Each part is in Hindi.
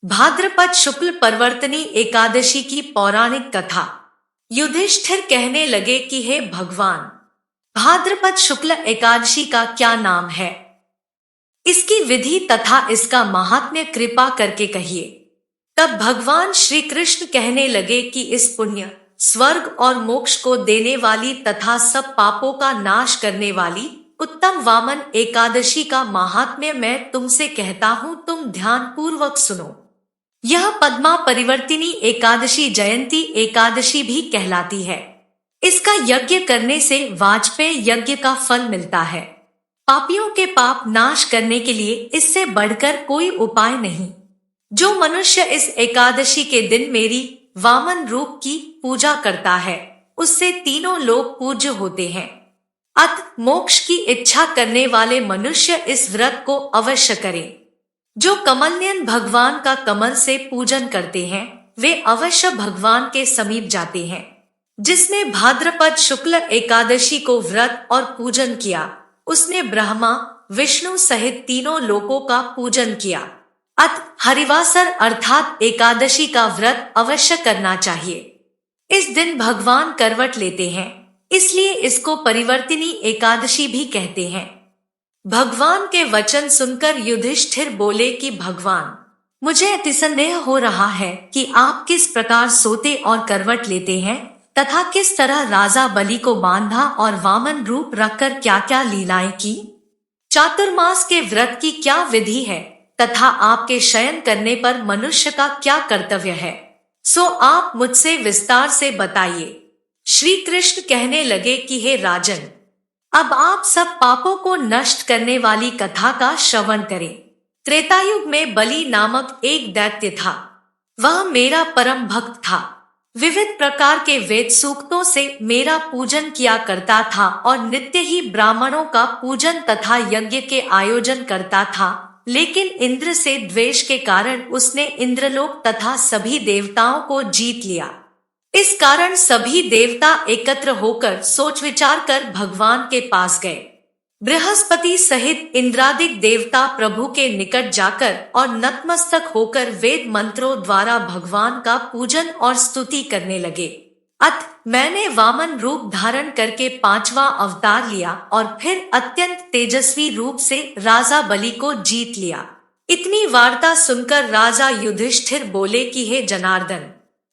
भाद्रपद शुक्ल परवर्तनी एकादशी की पौराणिक कथा। युधिष्ठिर कहने लगे कि हे भगवान, भाद्रपद शुक्ल एकादशी का क्या नाम है? इसकी विधि तथा इसका महात्म्य कृपा करके कहिए। तब भगवान श्री कृष्ण कहने लगे कि इस पुण्य, स्वर्ग और मोक्ष को देने वाली तथा सब पापों का नाश करने वाली उत्तम वामन एकादशी का महात्म्य मैं तुमसे कहता हूँ, तुम ध्यान पूर्वक सुनो। यह पद्मा परिवर्तिनी एकादशी जयंती एकादशी भी कहलाती है। इसका यज्ञ करने से वाजपेय यज्ञ का फल मिलता है। पापियों के पाप नाश करने के लिए इससे बढ़कर कोई उपाय नहीं। जो मनुष्य इस एकादशी के दिन मेरी वामन रूप की पूजा करता है, उससे तीनों लोग पूज्य होते हैं। अत मोक्ष की इच्छा करने वाले मनुष्य इस व्रत को अवश्य करें। जो कमलनयन भगवान का कमल से पूजन करते हैं, वे अवश्य भगवान के समीप जाते हैं। जिसने भाद्रपद शुक्ल एकादशी को व्रत और पूजन किया, उसने ब्रह्मा विष्णु सहित तीनों लोकों का पूजन किया। अत हरिवासर अर्थात एकादशी का व्रत अवश्य करना चाहिए। इस दिन भगवान करवट लेते हैं, इसलिए इसको परिवर्तिनी एकादशी भी कहते हैं। भगवान के वचन सुनकर युधिष्ठिर बोले कि भगवान, मुझे अतिसंदेह हो रहा है कि आप किस प्रकार सोते और करवट लेते हैं तथा किस तरह राजा बलि को बांधा और वामन रूप रखकर क्या क्या लीलाएं की। चातुर्मास के व्रत की क्या विधि है तथा आपके शयन करने पर मनुष्य का क्या कर्तव्य है, सो आप मुझसे विस्तार से बताइए। श्री कृष्ण कहने लगे कि हे राजन, अब आप सब पापों को नष्ट करने वाली कथा का श्रवण करें। त्रेतायुग में बलि नामक एक दैत्य था। वह मेरा परम भक्त था। विविध प्रकार के वेद सूक्तों से मेरा पूजन किया करता था और नित्य ही ब्राह्मणों का पूजन तथा यज्ञ के आयोजन करता था। लेकिन इंद्र से द्वेष के कारण उसने इंद्रलोक तथा सभी देवताओं को जीत लिया। इस कारण सभी देवता एकत्र होकर सोच विचार कर भगवान के पास गए। बृहस्पति सहित इंद्रादिक देवता प्रभु के निकट जाकर और नतमस्तक होकर वेद मंत्रों द्वारा भगवान का पूजन और स्तुति करने लगे। अत मैंने वामन रूप धारण करके 5वां अवतार लिया और फिर अत्यंत तेजस्वी रूप से राजा बलि को जीत लिया। इतनी वार्ता सुनकर राजा युधिष्ठिर बोले कि हे जनार्दन,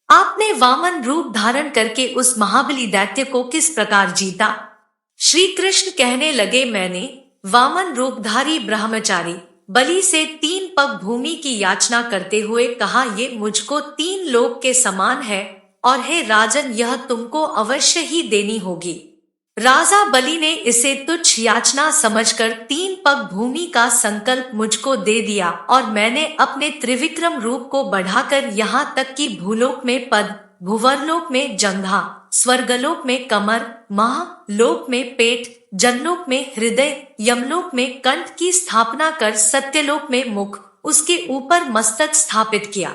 आपने वामन रूप धारण करके उस महाबली दैत्य को किस प्रकार जीता? श्री कृष्ण कहने लगे, मैंने वामन रूपधारी ब्रह्मचारी बलि से 3 पग भूमि की याचना करते हुए कहा, ये मुझको 3 लोक के समान है और हे राजन, यह तुमको अवश्य ही देनी होगी। राजा बलि ने इसे तुच्छ याचना समझकर 3 पग भूमि का संकल्प मुझको दे दिया और मैंने अपने त्रिविक्रम रूप को बढ़ाकर यहाँ तक कि भूलोक में पद, भुवरलोक में जंघा, स्वर्गलोक में कमर, महालोक में पेट, जनलोक में हृदय, यमलोक में कंठ की स्थापना कर सत्यलोक में मुख, उसके ऊपर मस्तक स्थापित किया।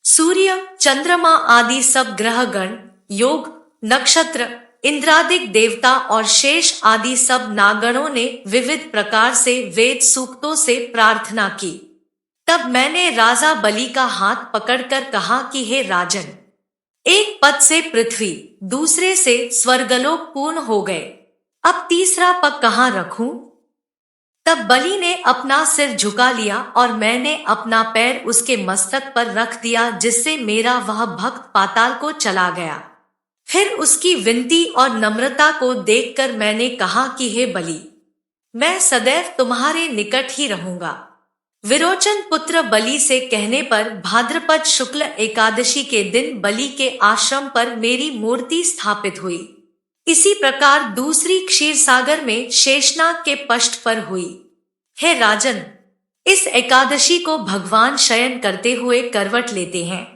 सूर्य, चंद्रमा आदि सब ग्रहगण, योग, नक्षत्र, इंद्रादिक देवता और शेष आदि सब नागणों ने विविध प्रकार से वेद सूक्तों से प्रार्थना की। तब मैंने राजा बलि का हाथ पकड़कर कहा कि हे राजन, एक पद से पृथ्वी, दूसरे से स्वर्गलोक पूर्ण हो गए। अब तीसरा पग कहाँ रखूं? तब बलि ने अपना सिर झुका लिया और मैंने अपना पैर उसके मस्तक पर रख दिया, जिससे मेरा वह भक्त पाताल को चला गया। फिर उसकी विनती और नम्रता को देखकर मैंने कहा कि हे बलि, मैं सदैव तुम्हारे निकट ही रहूंगा। विरोचन पुत्र बलि से कहने पर भाद्रपद शुक्ल एकादशी के दिन बलि के आश्रम पर मेरी मूर्ति स्थापित हुई। इसी प्रकार दूसरी क्षीरसागर में शेषनाग के पष्ठ पर हुई। हे राजन, इस एकादशी को भगवान शयन करते हुए करवट लेते हैं,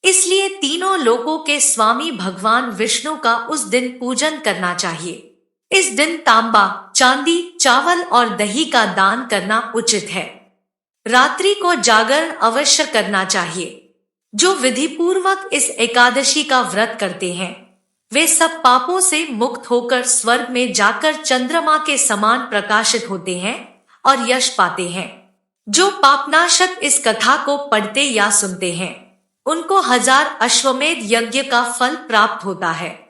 इसलिए तीनों लोकों के स्वामी भगवान विष्णु का उस दिन पूजन करना चाहिए। इस दिन तांबा, चांदी, चावल और दही का दान करना उचित है। रात्रि को जागरण अवश्य करना चाहिए। जो विधि पूर्वक इस एकादशी का व्रत करते हैं, वे सब पापों से मुक्त होकर स्वर्ग में जाकर चंद्रमा के समान प्रकाशित होते हैं और यश पाते हैं। जो पापनाशक इस कथा को पढ़ते या सुनते हैं उनको 1000 अश्वमेध यज्ञ का फल प्राप्त होता है।